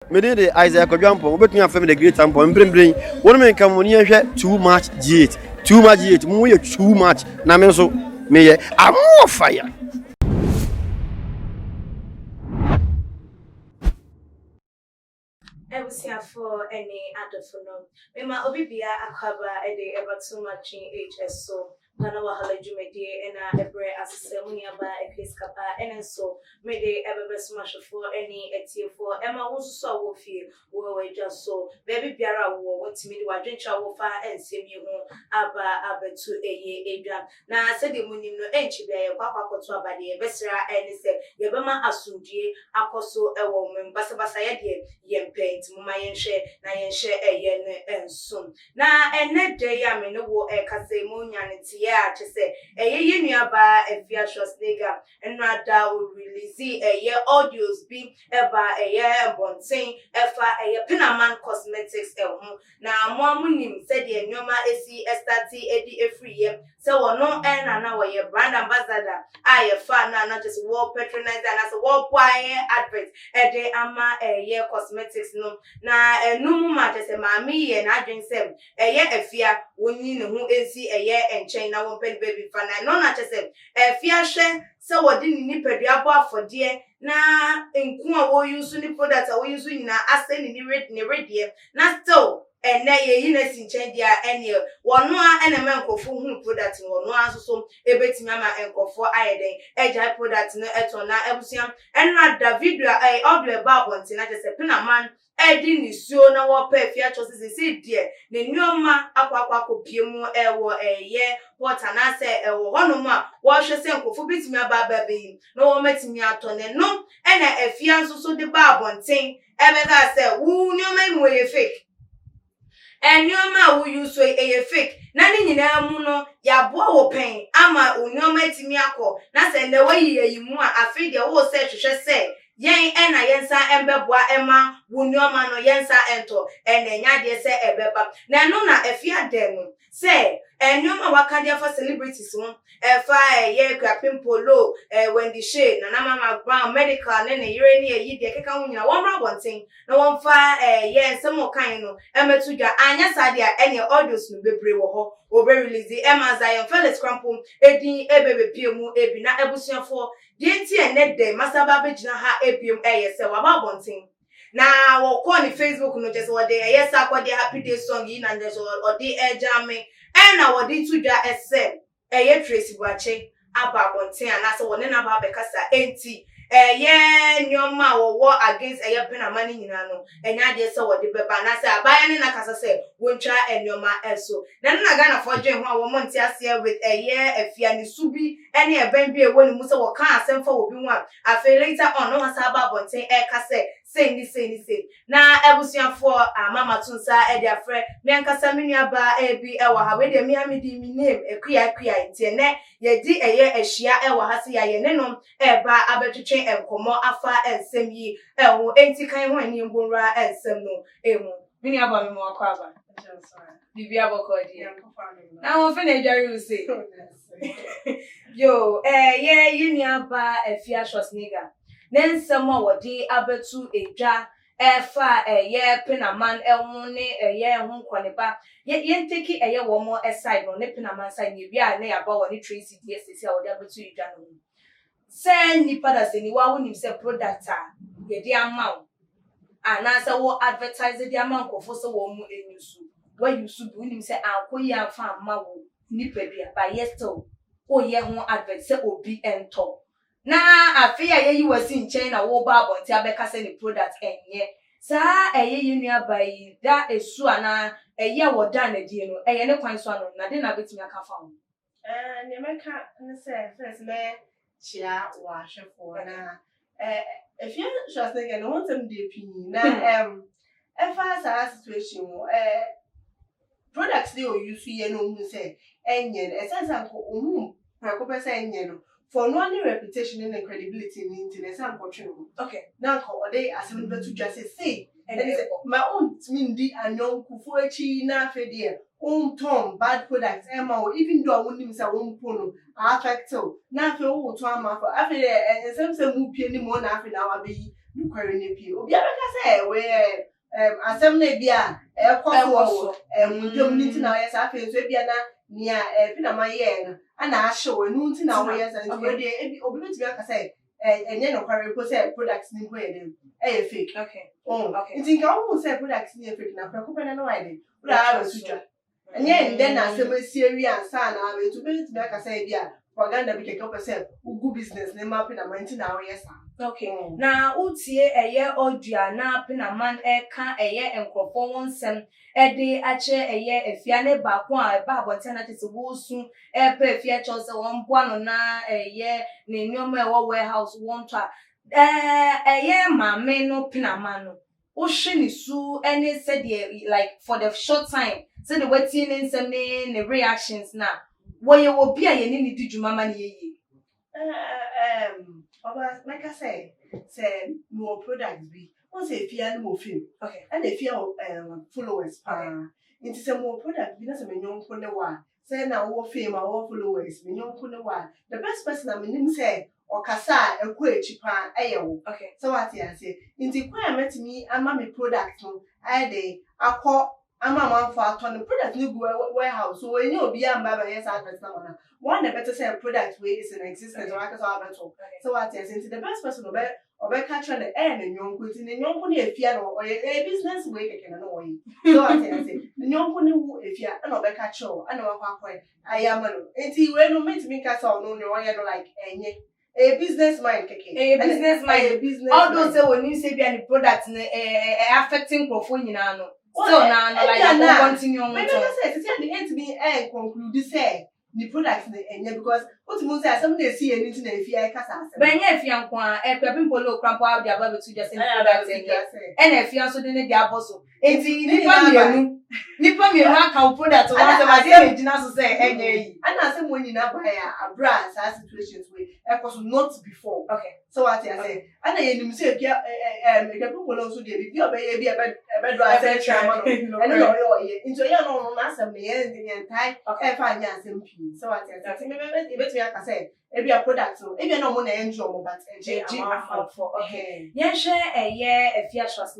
Me did the Isaac Jumpo, but you have the great sample and bring 1 man come near too much G8. Too much G8, more too much. Namenso, may I'm more fire. I was here for any other phone. Mema Obibia Akaba a day ever too much in HSO. Nanawa Halajumedi and a bread as a ceremony by a case capa and so may they ever smash for any etier for Emma also saw wolf you were just so baby Biara war what to me do I drink shower fire and see me home abba to a year Adrian. Now I said the money no entry by a papa cotua by the Vesera and say Yabama Asundie Akoso a woman Basabasaya yen paint my share na yen share a yen and soon. Now and that day I mean no war a casemunianity. Yeah, to say a year nearby a Afia Schwarz and rather will release a year audios being about a year born saying a year Pinamang cosmetics now Momunim said the Noma AC STT every year so no and now a year brand ambassador I a fan not just war patronize and as a war quiet advert a day ama a year cosmetics no now a no matter say mammy and I drink them a year Afia when you know who is a year and chain. I won't pay baby fan. I know not to say, Afia shen, so what didn't nip a diabo for dear. Na in Kuma will use any products I will use in a ascend in the radium. Not so, and now ye innocent change their any one more and a man for whom products in one so a bit mamma and for iodine, edge I products no etona ebusiam, and not the video I order about once in a Pinamang. Edi ni suo na wo pa Afia choices say dear ne nyoma akwakwa kopiemu ewo eye water na say ewo hono mu a wo hwe se nkofo bitimi aba be no wo matimi atone no ena Afia nso so de ba abonten ebega say wu nyoma mu ye fake nyoma wu use eye fake na ni nyina mu no ya bo wo pen ama onyoma etimi akọ na say nde wayi yi mu a afi de wo se hwehwe say yen ena yensa embeboa ema wunioma no yensa ento enya de se ebeba na no na Afia dem no say enyoma waka dia for celebrities won efa ye kwapim polo when the shade na mama brown medical na yire ni yi de keka wunyina won bra bonten na won fa ye nsem kan no emetu dwa anya sade a ene audios no bebre wo ho obe release ema Zion Felix Crampum edin ebebe piemu ebi na ebusuafo Dienti ene de masaba begina ha ebiem se waba bonten na wo ko ni Facebook no just wo de yes akwa de happy day song yi na just o de ejame na wo de tudwa ese Tracy Buache aba bonten anase wo ne na ba bekasa enti nyoma wo against Pinamang nyina no enya de se wo de beba na se abaya ne na kasa se wontwa nyoma eso na na Ghana for dwen ho a wo monte ase with Afia ni subi ene eben bi ewo ni mu se wo kan asem fa obi ho a afa later on no hasa aba bonten kasa say na ebusuafo amama tunsa e dia frɛ me ankasa me nuaba bi e wa ha we de me amedi mi name ekuya nti ne ye di ahia e wa ha se ya ye ne no e ba abetwetwe enkomo afa ensem yi ho enti kan ho ani mbonra ensem no emu me nuaba me mo akwa aba bibia bokodi na wo fe na edware u say yo ye nuaba Afia Schwarz Nensem a wodi abetu edwa efa Pinamang ehun ne ehun kwaniba ye take wo mo side no ne Pinamang side ne bia na ya ba woni Tracy DSC a wodi abetu edwa no se nipa da se ni wa wonim se product a ye di amount ana se wo advertise di amount kofo se wo mu enyusu wa yusu bi wonim se akoyi afa amma wo nipa bia ba yesto o ye ho advert se obi ento na Afia ye wasi nchen na wo ba abonti abeka se ni product enye sa yi nuaba yi da esu ana wo da na die no ne kwan so ano na de na betimi aka fa ho ne meka ne se first me chia wa hwefo na Afia Schwarz no wontem de pini na efa sa situation products dey o use ye no hu se enye esensa ko omu preko pesa enye no for no any reputation and credibility in internet and okay now they as to just say and my own mean and young kufuachi na fede tom bad products even though I wouldn't say one pono affect na fe o to ama for after and some say mu pie ni mo na afi na wa be nukware ne pie obi abeka say we asem na bia ekoso mundwom nti na yes afi nso bia na nia Pinamang ye no ana ahyew enu nti na wo yes nti we de obi betimi aka say enye no kware ko say products ni ko ye dem fake nti nka wo say products ni fake na prakopena no why dem ura sutwa enye ndɛ na asem asieri ansa na we to be aka say bia propaganda bi keke opese ugu business ne ma Pinamang nti na wo yes na utie odua na Pinamang ka enkrofo wonsem de ache Afia ne ba ko a ba abonte na tese wo su pa Afia chose won boa no na ne nyoma warehouse won to maame no Pinamang no wo hwe ni su any said like for the short time say the wetin nsem ne reactions na wo ye obi a ye ni di djuma ma ne ye like I say more products be. Once a fear no film. Okay. And a fear followers. It is a more product because I'm a young one. Say now all fame or followers, me young one. The best person I'm in say or Kasa and quay cheaper ayo. Okay. So what I say, in the quay met me and mammy product I call I'm a man for a ton of product new warehouse. So when you be a baba, yes, I know. One the better say product way is in existence or I can talk. So what I say, the best person or catch on the end and young put in the young pony if you or a business way can annoy. So I say, the young pony who if you are not catch show, I know how I am. And see when you meet me, Castle, no, like any. A business mind, a business mind, a business. All those say when you say be any product affecting portfolio. So now, like continue on. But I say, the end to be conclude say the products because what you say, some they see anything if you are casa. But if you are a polo cramp out the above to just and if you are so then they are also. It's Nipa me na ka product one say my dey original so say enye and na say when you na buy a brand situations we because not before. Okay. So what I say and you say bia people also dey bi obey bi e do asem chairman and no yo into you no na asem me the entire e fa nya asem pi. So what I say me betumi aka say e bi a product so e bi na mo na enjoy mo but enjoy for okay. Yen share Afia Schwarz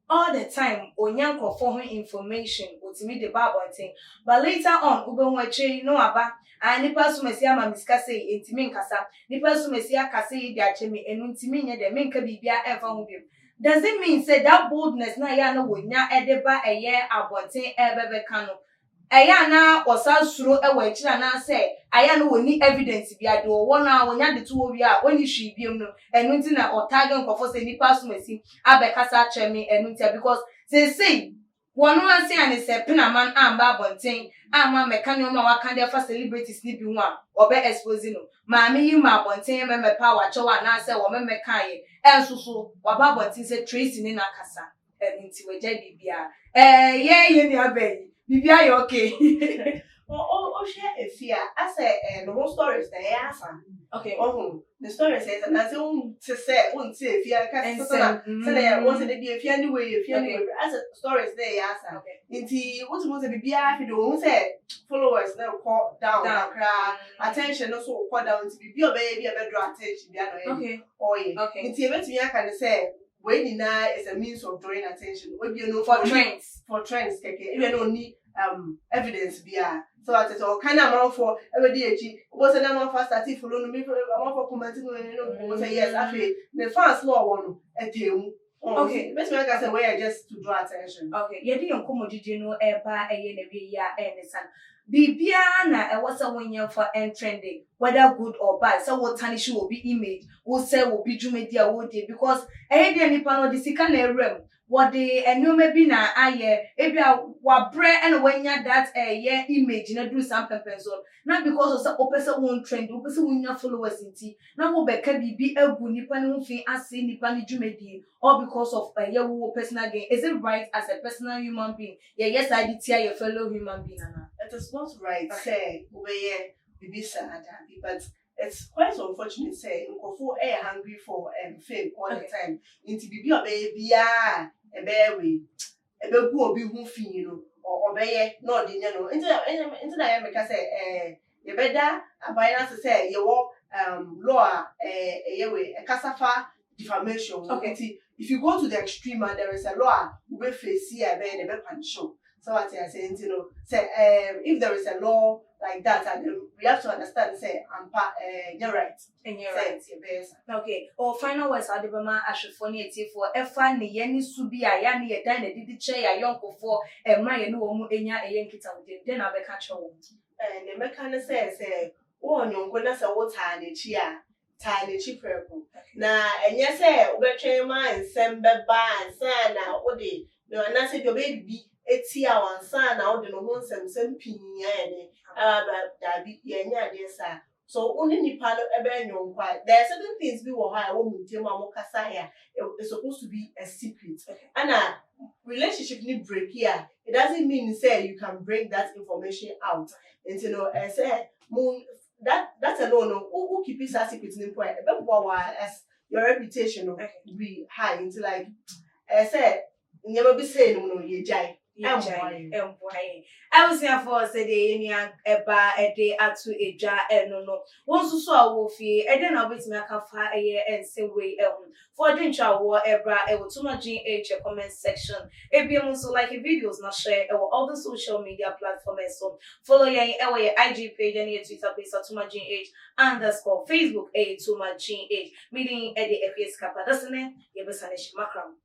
all the time onyanko for information otimi the Bible thing but later on ube nweche no aba and nipa so mesi ama miska say entimi nkasa nipa so mesi aka say dia chemi enu ntimi nye de menka bibia emfa ho biem. Does it mean say that boldness na ya no wonya edeba abonten ebebe kanu eya na osasuro ewa ekira na say aya no woni evidence bia de wo na wonya de to wi a woni hwi biem no enu nti na otagen kofo say nipa so mesi abekasa chemi enu nti because say wono ase ani say Pinamang amba abonten ama mekani oma waka de fa celebrities ni bi hu a obe expose no maami yi ma abonten me mepa wa chewa na say wo me mekaye ensusu waba abonten say Tracy ni na kasa enu nti weja bibia ye ni abai bibia you okay. Share Afia. I say no stories there answer. Okay. The story says and I say to say Afia cuz say was it be Afia anyway as stories there answer. Inti what was be bia fi do say followers now call down cry attention also call down to be baby a draw attention bia no. Okay. Oh yeah. Inti betimi aka say when is a means of drawing attention. What you know for trends keke even no need evidence bia. So I said, "Oh, kind of amount for every day. Was an amount for starting for me amount for commenting on say yes. Actually, the fans law one at you. Okay, best like I said, where just to draw attention. Okay, you didn't come did you know ever a year and son. Bibia na was a 1 year for trending, whether good or bad. So what tarnish will be image, will say will be Jumedia would because I had any panel the second room. What the and you may be na aye ebia wa bre and when ya that year image na do some pencil not because of opesa won trend opesa won followers inti na wo be ka bibi agu nipa no fi ase nipa ni dwumedi or because of your personal gain. Is it right as a personal human being yes I did tear your fellow human being na it is not right say we bibi sad but it's quite unfortunate say nkofo hungry for fame all the time inti bibi obey ebewe ebegu obi hu fi no obeye no de nya no into na ya meka say ye beda abayana say ye wo law yewe kasafa defamation. Okay. If you go to the extreme and there is a law, we face here, then the show. So what I saying, say if there is a law like that, and we have to understand, say, you're right. And you're right. Okay. Or final words are the Bama Ashphonity for a funny Yenny Subia, Yanni, a dine, did the chair, a yonko for a Maya no enya a yankita with then I'll be catch home. And the mechanic says, oh, no, when that's a what tiny chia, tiny cheap purple. Now, and yes, we're trying mine, send back by and son now, Odi. No, and I said your baby. 8 hours son now the no some pin that so only Nipalo Ebenyon quiet. There are certain things we will hire woman Mokasaya. It's supposed to be a secret. And a relationship need break here. It doesn't mean say you can bring that information out. And I say that's alone who keep it a secret in point. As your reputation will be high into like I said, never be saying no ye jai. I was here for say a day at 2 a jar and no. Once saw Wolfie, and then I'll be to make a fire a year and say way for drink war ebra too much GH comment section. If you also like videos not share or all the social media platforms so follow your IG page and your Twitter page too much GH _ Facebook too much GH meaning Eddie Epis Kappa. That's the name. Macram.